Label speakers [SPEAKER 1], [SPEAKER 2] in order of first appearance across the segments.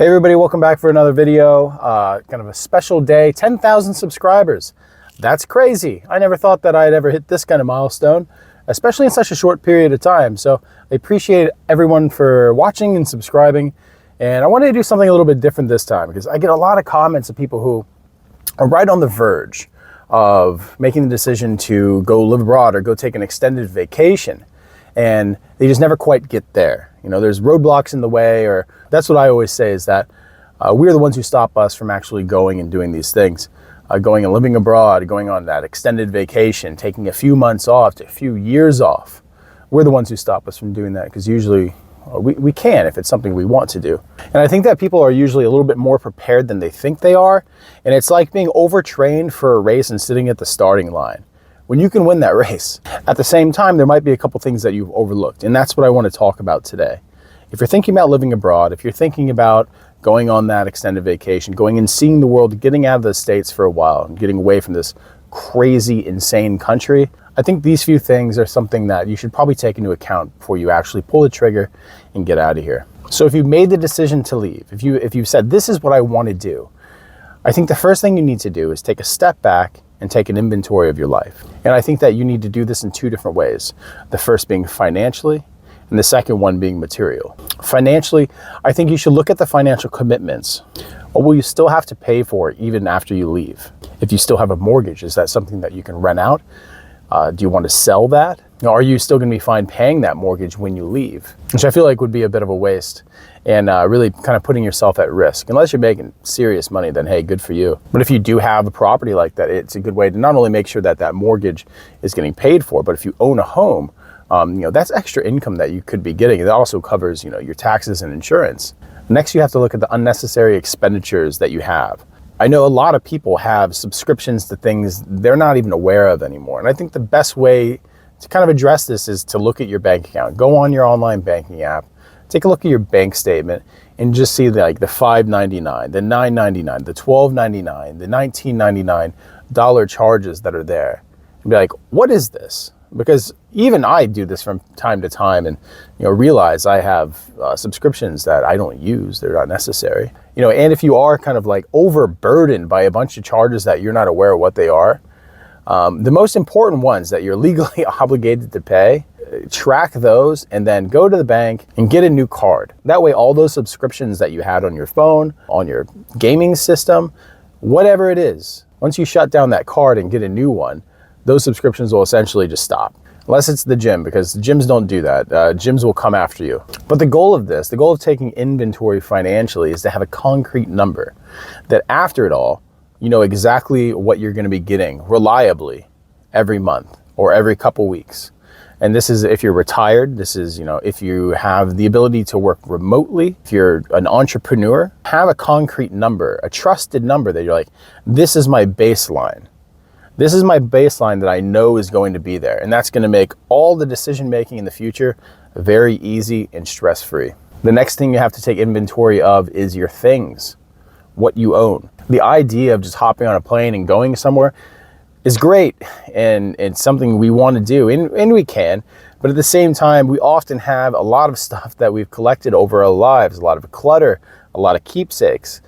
[SPEAKER 1] Hey everybody, welcome back for another video. Kind of a special day, 10,000 subscribers. That's crazy. I never thought that I'd ever hit this kind of milestone, especially in such a short period of time. So I appreciate everyone for watching and subscribing. And I wanted to do something a little bit different this time because I get a lot of comments of people who are right on the verge of making the decision to go live abroad or go take an extended vacation. And they just never quite get there. You know, there's roadblocks in the way, or that's what I always say is that we're the ones who stop us from actually going and doing these things. Going and living abroad, going on that extended vacation, taking a few months off to a few years off. We're the ones who stop us from doing that because usually we can if it's something we want to do. And I think that people are usually a little bit more prepared than they think they are. And it's like being overtrained for a race and sitting at the starting line when you can win that race. At the same time, there might be a couple things that you've overlooked, and that's what I want to talk about today. If you're thinking about living abroad, if you're thinking about going on that extended vacation, going and seeing the world, getting out of the States for a while and getting away from this crazy, insane country, I think these few things are something that you should probably take into account before you actually pull the trigger and get out of here. So if you've made the decision to leave, if you've said, this is what I want to do, I think the first thing you need to do is take a step back and take an inventory of your life. And I think that you need to do this in two different ways. The first being financially, and the second one being material. Financially, I think you should look at the financial commitments. What will you still have to pay for even after you leave? If you still have a mortgage, is that something that you can rent out? Do you want to sell that? Are you still going to be fine paying that mortgage when you leave? Which I feel like would be a bit of a waste and really kind of putting yourself at risk. Unless you're making serious money, then hey, good for you. But if you do have a property like that, it's a good way to not only make sure that that mortgage is getting paid for, but if you own a home, that's extra income that you could be getting. It also covers, your taxes and insurance. Next, you have to look at the unnecessary expenditures that you have. I know a lot of people have subscriptions to things they're not even aware of anymore. And I think the best way to kind of address this is to look at your bank account. Go on your online banking app, take a look at your bank statement, and just see like the $5.99, the $9.99, the $12.99, the $19.99 charges that are there. And be like, what is this? Because even I do this from time to time and realize I have subscriptions that I don't use, they're not necessary. And if you are kind of like overburdened by a bunch of charges that you're not aware of what they are, the most important ones that you're legally obligated to pay, track those and then go to the bank and get a new card. That way all those subscriptions that you had on your phone, on your gaming system, whatever it is, once you shut down that card and get a new one, those subscriptions will essentially just stop. Unless it's the gym, because gyms don't do that. Gyms will come after you. But the goal of this, the goal of taking inventory financially is to have a concrete number that after it all, you know exactly what you're going to be getting reliably every month or every couple weeks. And this is if you're retired, this is, if you have the ability to work remotely, if you're an entrepreneur, have a concrete number, a trusted number that you're like, this is my baseline. This is my baseline that I know is going to be there. And that's going to make all the decision making in the future very easy and stress-free. The next thing you have to take inventory of is your things, what you own. The idea of just hopping on a plane and going somewhere is great. And it's something we want to do, and we can. But at the same time, we often have a lot of stuff that we've collected over our lives, a lot of clutter, a lot of keepsakes.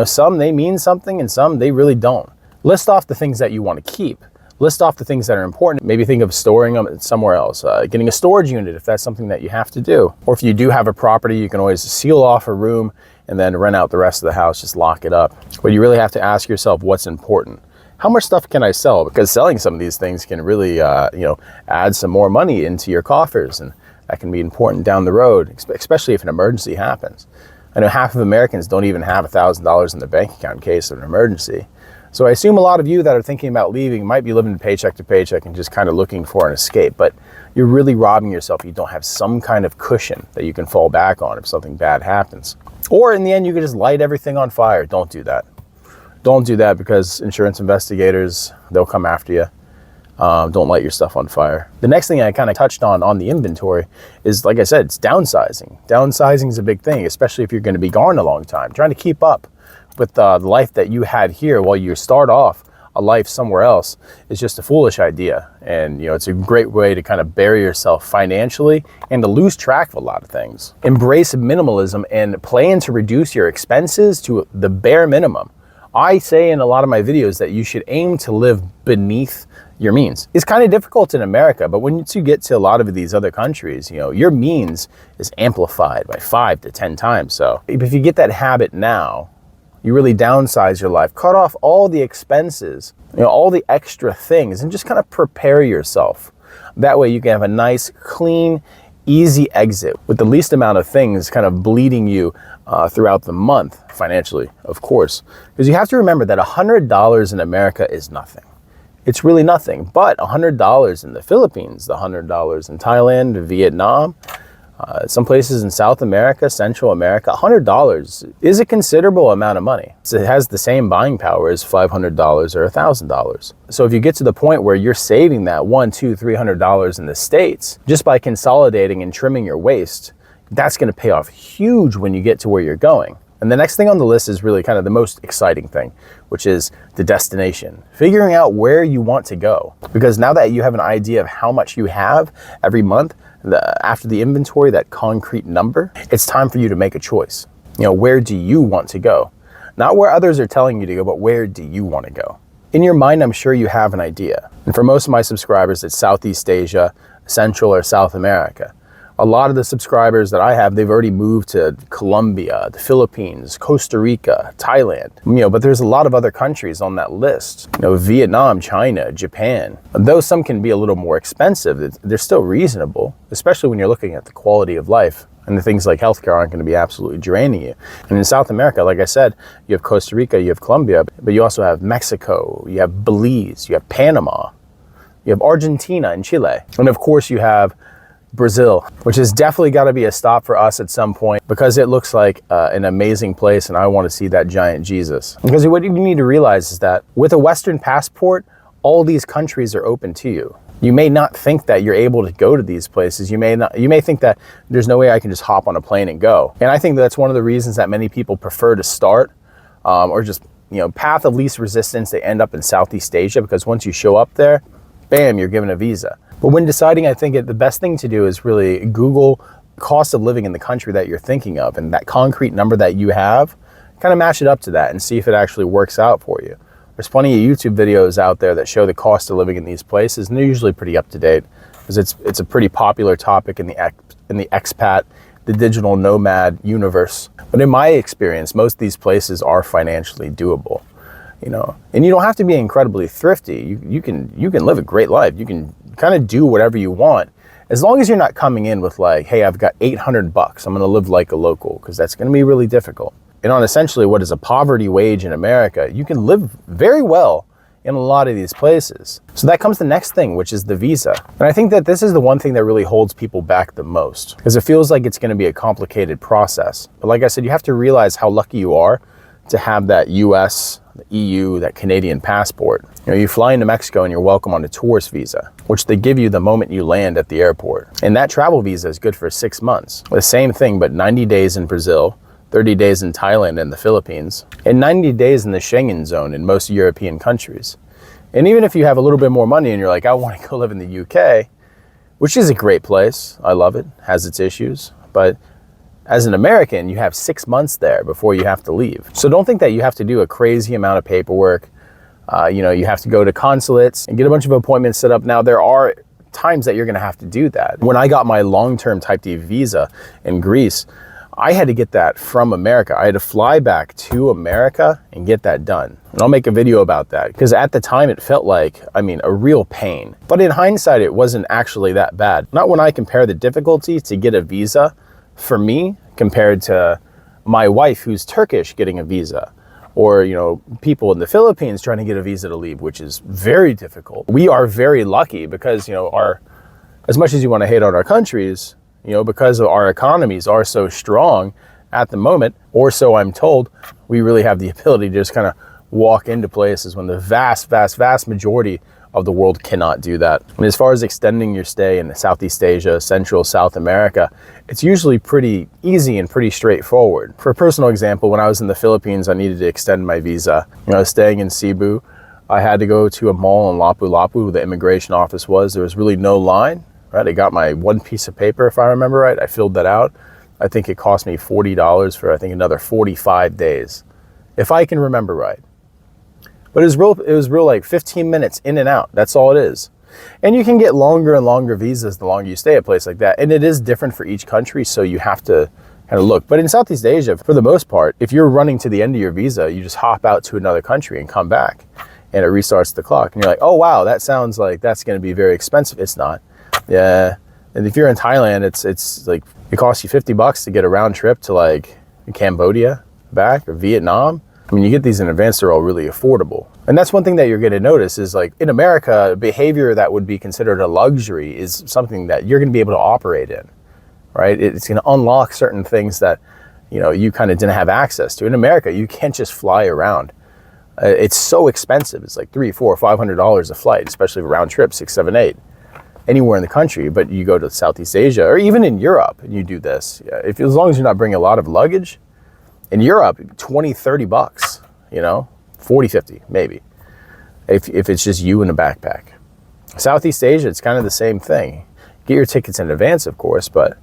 [SPEAKER 1] Some they mean something and some they really don't. List off the things that you want to keep. List off the things that are important. Maybe think of storing them somewhere else. Getting a storage unit if that's something that you have to do. Or if you do have a property, you can always seal off a room and then rent out the rest of the house, just lock it up. But you really have to ask yourself what's important. How much stuff can I sell? Because selling some of these things can really, add some more money into your coffers. And that can be important down the road, especially if an emergency happens. I know half of Americans don't even have $1,000 in their bank account in case of an emergency. So I assume a lot of you that are thinking about leaving might be living paycheck to paycheck and just kind of looking for an escape, but you're really robbing yourself. You don't have some kind of cushion that you can fall back on if something bad happens. Or in the end, you could just light everything on fire. Don't do that. Don't do that because insurance investigators, they'll come after you. Don't light your stuff on fire. The next thing I kind of touched on the inventory is, like I said, it's downsizing. Downsizing is a big thing, especially if you're going to be gone a long time. Trying to keep up with the life that you had here while you start off a life somewhere else is just a foolish idea. And it's a great way to kind of bury yourself financially and to lose track of a lot of things. Embrace minimalism and plan to reduce your expenses to the bare minimum. I say in a lot of my videos that you should aim to live beneath your means. It's kind of difficult in America, but once you get to a lot of these other countries, your means is amplified by 5 to 10 times. So if you get that habit now, you really downsize your life, cut off all the expenses, all the extra things, and just kind of prepare yourself. That way you can have a nice, clean, easy exit with the least amount of things kind of bleeding you throughout the month, financially, of course. Because you have to remember that $100 in America is nothing. It's really nothing. But $100 in the Philippines, the $100 in Thailand, Vietnam, some places in South America, Central America, $100 is a considerable amount of money. So it has the same buying power as $500 or $1,000. So if you get to the point where you're saving that $100, $200, $300 in the States, just by consolidating and trimming your waste, that's going to pay off huge when you get to where you're going. And the next thing on the list is really kind of the most exciting thing, which is the destination. Figuring out where you want to go. Because now that you have an idea of how much you have every month, after the inventory, that concrete number, it's time for you to make a choice. Where do you want to go? Not where others are telling you to go, but where do you want to go? In your mind, I'm sure you have an idea. And for most of my subscribers, it's Southeast Asia, Central or South America. A lot of the subscribers that I have, they've already moved to Colombia, the Philippines, Costa Rica, Thailand. But there's a lot of other countries on that list. Vietnam, China, Japan. Though some can be a little more expensive, they're still reasonable, especially when you're looking at the quality of life. And the things like healthcare aren't going to be absolutely draining you. And in South America, like I said, you have Costa Rica, you have Colombia, but you also have Mexico, you have Belize, you have Panama, you have Argentina and Chile. And of course you have Brazil, which has definitely got to be a stop for us at some point because it looks like an amazing place and I want to see that giant Jesus. Because what you need to realize is that with a Western passport, all these countries are open to you. You may not think that you're able to go to these places. You may think that there's no way I can just hop on a plane and go. And I think that's one of the reasons that many people prefer to start or just, path of least resistance, they end up in Southeast Asia because once you show up there, bam, you're given a visa. But when deciding, I think the best thing to do is really Google cost of living in the country that you're thinking of and that concrete number that you have, kind of match it up to that and see if it actually works out for you. There's plenty of YouTube videos out there that show the cost of living in these places, and they're usually pretty up to date because it's a pretty popular topic in the expat, the digital nomad universe. But in my experience, most of these places are financially doable. And you don't have to be incredibly thrifty. You can live a great life. You can kind of do whatever you want as long as you're not coming in with like, hey, I've got $800. I'm going to live like a local, because that's going to be really difficult. And on essentially what is a poverty wage in America, you can live very well in a lot of these places. So that comes the next thing, which is the visa. And I think that this is the one thing that really holds people back the most, because it feels like it's going to be a complicated process. But like I said, you have to realize how lucky you are to have that US, the EU, that Canadian passport. You fly into Mexico and you're welcome on a tourist visa, which they give you the moment you land at the airport. And that travel visa is good for 6 months. The same thing, but 90 days in Brazil, 30 days in Thailand and the Philippines, and 90 days in the Schengen zone in most European countries. And even if you have a little bit more money and you're like, I want to go live in the UK, which is a great place, I love it, has its issues, but as an American, you have 6 months there before you have to leave. So don't think that you have to do a crazy amount of paperwork. You have to go to consulates and get a bunch of appointments set up. Now, there are times that you're going to have to do that. When I got my long-term Type D visa in Greece, I had to get that from America. I had to fly back to America and get that done. And I'll make a video about that, because at the time it felt like, a real pain. But in hindsight, it wasn't actually that bad. Not when I compare the difficulty to get a visa for me compared to my wife who's Turkish getting a visa, or people in the Philippines trying to get a visa to leave, which is very difficult. We are very lucky because as much as you want to hate on our countries, because our economies are so strong at the moment, or so I'm told, we really have the ability to just kind of walk into places when the vast majority of the world cannot do that. And as far as extending your stay in Southeast Asia, Central, South America, it's usually pretty easy and pretty straightforward. For a personal example, when I was in the Philippines, I needed to extend my visa. I was staying in Cebu. I had to go to a mall in Lapu-Lapu where the immigration office was. There was really no line, right? I got my one piece of paper, if I remember right. I filled that out. I think it cost me $40 for, I think, another 45 days, if I can remember right. But it was real like 15 minutes in and out. That's all it is. And you can get longer and longer visas the longer you stay at a place like that. And it is different for each country, so you have to kind of look. But in Southeast Asia, for the most part, if you're running to the end of your visa, you just hop out to another country and come back, and it restarts the clock. And you're like, oh, wow, that sounds like that's going to be very expensive. It's not. Yeah. And if you're in Thailand, it's like, it costs you $50 to get a round trip to like Cambodia back, or Vietnam. I mean, you get these in advance, they're all really affordable. And that's one thing that you're going to notice is, like, in America, behavior that would be considered a luxury is something that you're going to be able to operate in, right? It's going to unlock certain things that, you know, you kind of didn't have access to. In America, you can't just fly around. It's so expensive. It's like $300, $400, $500 a flight, especially a round trip, 6, 7, 8, anywhere in the country. But you go to Southeast Asia, or even in Europe, and you do this. As long as you're not bringing a lot of luggage, in Europe, 20, 30 bucks, you know, 40, 50, maybe, if it's just you and a backpack. Southeast Asia, it's kind of the same thing. Get your tickets in advance, of course, but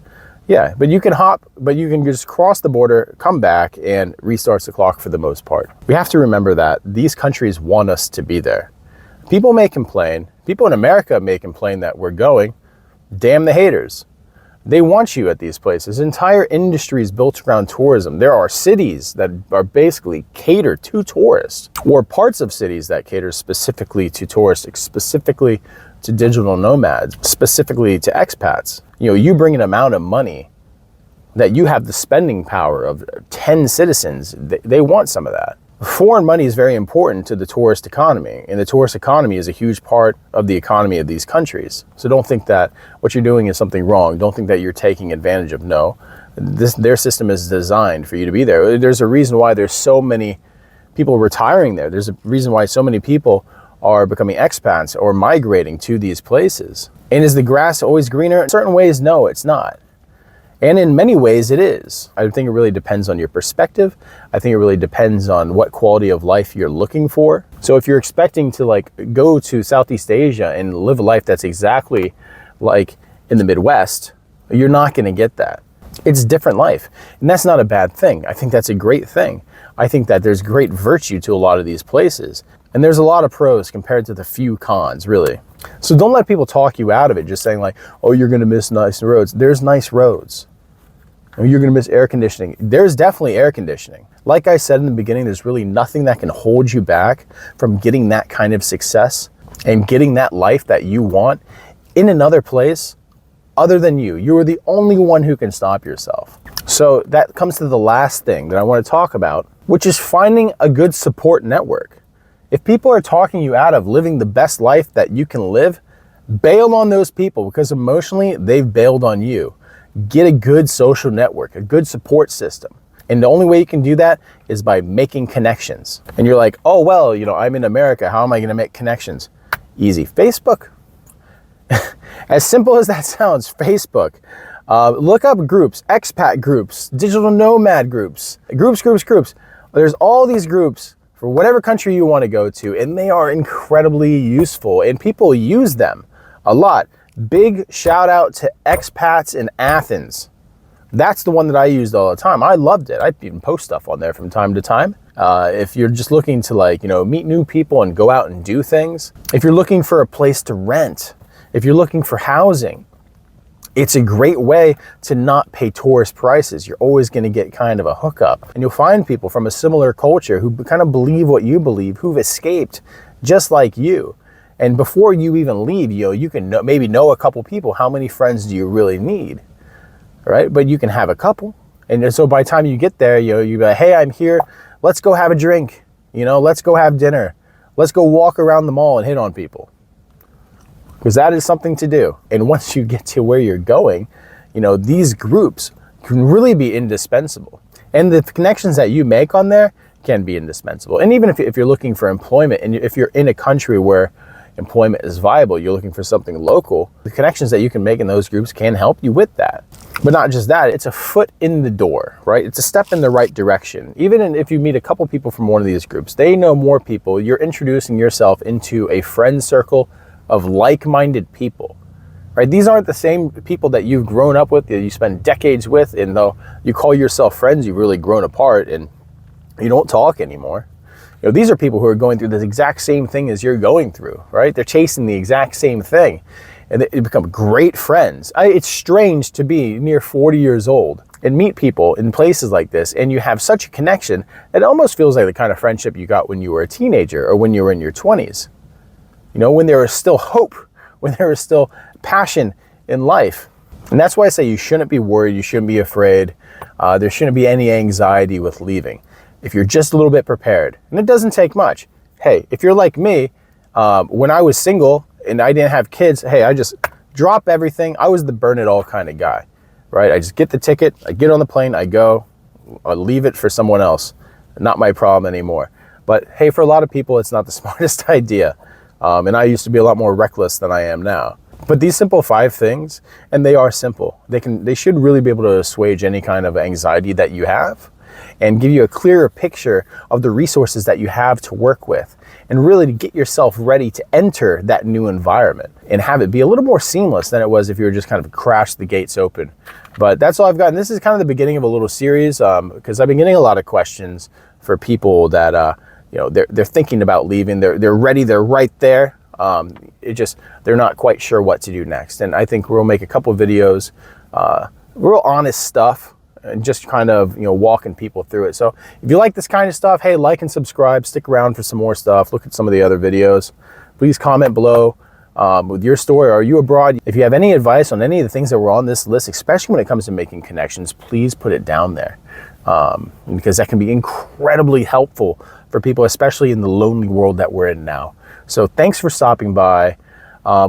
[SPEAKER 1] yeah, but you can just cross the border, come back, and restarts the clock for the most part. We have to remember that these countries want us to be there. People may complain, people in America may complain that we're going, damn the haters. They want you at these places. Entire industries built around tourism. There are cities that are basically catered to tourists, or parts of cities that cater specifically to tourists, specifically to digital nomads, specifically to expats. You know, you bring an amount of money that you have the spending power of 10 citizens. They want some of that. Foreign money is very important to the tourist economy, and the tourist economy is a huge part of the economy of these countries. So don't think that what you're doing is something wrong. Don't think that you're taking advantage of. No, their system is designed for you to be there. There's a reason why there's so many people retiring there. There's a reason why so many people are becoming expats or migrating to these places. And is the grass always greener? In certain ways, no, it's not. And in many ways it is. I think it really depends on your perspective. I think it really depends on what quality of life you're looking for. So if you're expecting to like go to Southeast Asia and live a life that's exactly like in the Midwest, you're not going to get that. It's a different life. And that's not a bad thing. I think that's a great thing. I think that there's great virtue to a lot of these places. And there's a lot of pros compared to the few cons, really. So don't let people talk you out of it, just saying like, oh, you're going to miss nice roads. There's nice roads. You're going to miss air conditioning. There's definitely air conditioning. Like I said in the beginning, there's really nothing that can hold you back from getting that kind of success and getting that life that you want in another place other than you. You are the only one who can stop yourself. So that comes to the last thing that I want to talk about, which is finding a good support network. If people are talking you out of living the best life that you can live, bail on those people, because emotionally they've bailed on you. Get a good social network, a good support system. And the only way you can do that is by making connections. And you're like, oh, well, you know, I'm in America. How am I going to make connections? Easy. Facebook. As simple as that sounds, Facebook. Look up groups, expat groups, digital nomad groups. Groups. There's all these groups for whatever country you want to go to, and they are incredibly useful, and people use them a lot. Big shout out to expats in Athens. That's the one that I used all the time. I loved it. I even post stuff on there from time to time. If you're just looking to, like, you know, meet new people and go out and do things. If you're looking for a place to rent, if you're looking for housing, it's a great way to not pay tourist prices. You're always going to get kind of a hookup. And you'll find people from a similar culture who kind of believe what you believe, who've escaped just like you. And before you even leave, you can maybe know a couple people. How many friends do you really need? Right? But you can have a couple. And so by the time you get there, you'll be like, hey, I'm here. Let's go have a drink. Let's go have dinner. Let's go walk around the mall and hit on people. Because that is something to do. And once you get to where you're going, these groups can really be indispensable. And the connections that you make on there can be indispensable. And even if you're looking for employment, and if you're in a country where employment is viable, you're looking for something local, the connections that you can make in those groups can help you with that. But not just that, it's a foot in the door, right? It's a step in the right direction. Even if you meet a couple people from one of these groups, they know more people, you're introducing yourself into a friend circle of like-minded people, right? These aren't the same people that you've grown up with, that you spend decades with, and though you call yourself friends, you've really grown apart and you don't talk anymore. You know, these are people who are going through the exact same thing as you're going through, right? They're chasing the exact same thing, and they become great friends. It's strange to be near 40 years old and meet people in places like this, and you have such a connection that it almost feels like the kind of friendship you got when you were a teenager or when you were in your 20s. You know, when there was still hope, when there was still passion in life. And that's why I say you shouldn't be worried, you shouldn't be afraid. There shouldn't be any anxiety with leaving. If you're just a little bit prepared, and it doesn't take much. Hey, if you're like me, when I was single and I didn't have kids, hey, I just drop everything. I was the burn it all kind of guy, right? I just get the ticket, I get on the plane, I go, I leave it for someone else. Not my problem anymore. But hey, for a lot of people, it's not the smartest idea. And I used to be a lot more reckless than I am now. But these simple 5 things, and they are simple, they should really be able to assuage any kind of anxiety that you have and give you a clearer picture of the resources that you have to work with, and really to get yourself ready to enter that new environment and have it be a little more seamless than it was if you were just kind of crashed the gates open. But that's all I've got. And this is kind of the beginning of a little series because I've been getting a lot of questions for people that you know, they're thinking about leaving, they're ready, they're right there. They're not quite sure what to do next. And I think we'll make a couple of videos, real honest stuff, and just kind of, you know, walking people through it. So if you like this kind of stuff, hey, like and subscribe, stick around for some more stuff, look at some of the other videos. Please comment below with your story. Are you abroad? If you have any advice on any of the things that were on this list, especially when it comes to making connections, please put it down there, because that can be incredibly helpful for people, especially in the lonely world that we're in now. So thanks for stopping by.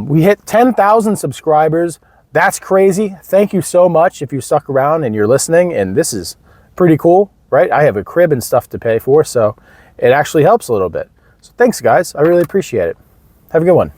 [SPEAKER 1] We hit 10,000 subscribers. That's crazy. Thank you so much if you stuck around and you're listening, and this is pretty cool, right? I have a crib and stuff to pay for, so it actually helps a little bit. So thanks, guys. I really appreciate it. Have a good one.